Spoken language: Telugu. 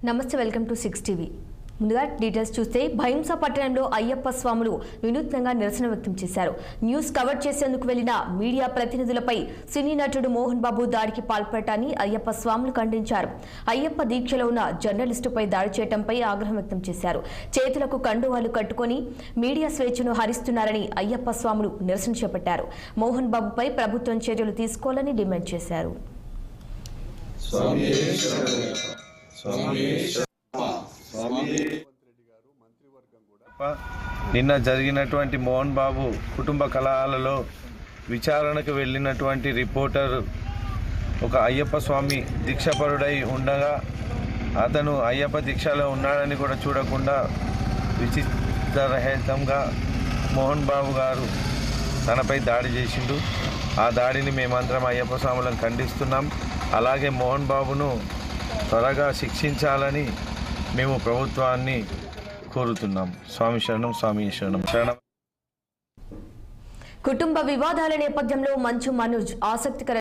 నమస్తే వెల్కమ్ టు 6 టీవీ ముందుగా డీటెయిల్స్ చూస్తే భైంసా పట్టణంలో అయ్యప్ప స్వాములు వినూత్నంగా నిరసన వ్యక్తం చేశారు. న్యూస్ కవర్ చేసేందుకు వెళ్లిన మీడియా ప్రతినిధులపై సినీ నటుడు మోహన్ బాబు దాడికి పాల్పడటాన్ని అయ్యప్ప స్వాములు ఖండించారు. అయ్యప్ప దీక్షలో ఉన్న జర్నలిస్టుపై దాడి చేయడంపై ఆగ్రహం వ్యక్తం చేశారు. చేతులకు కండువాలు కట్టుకొని మీడియా స్వేచ్ఛను హరిస్తున్నారని అయ్యప్ప స్వాములు నిరసన చేపట్టారు. మోహన్ బాబుపై ప్రభుత్వం చర్యలు తీసుకోవాలని డిమాండ్ చేశారు. నిన్న జరిగినటువంటి మోహన్ బాబు కుటుంబ కలహాలలో విచారణకు వెళ్ళినటువంటి రిపోర్టర్ ఒక అయ్యప్ప స్వామి దీక్షపరుడై ఉండగా అతను అయ్యప్ప దీక్షలో ఉన్నాడని కూడా చూడకుండా విచిత్రరహితంగా మోహన్ బాబు గారు తనపై దాడి చేసిండు. ఆ దాడిని మేమందరం అయ్యప్ప స్వాములను ఖండిస్తున్నాం. అలాగే మోహన్ బాబును త్వరగా శిక్షించాలని మేము ప్రభుత్వాన్ని కోరుతున్నాం. స్వామి శరణం, స్వామి శరణం శరణం. కుటుంబ వివాదాల నేపథ్యంలో మంచు మనోజ్ ఆసక్తికర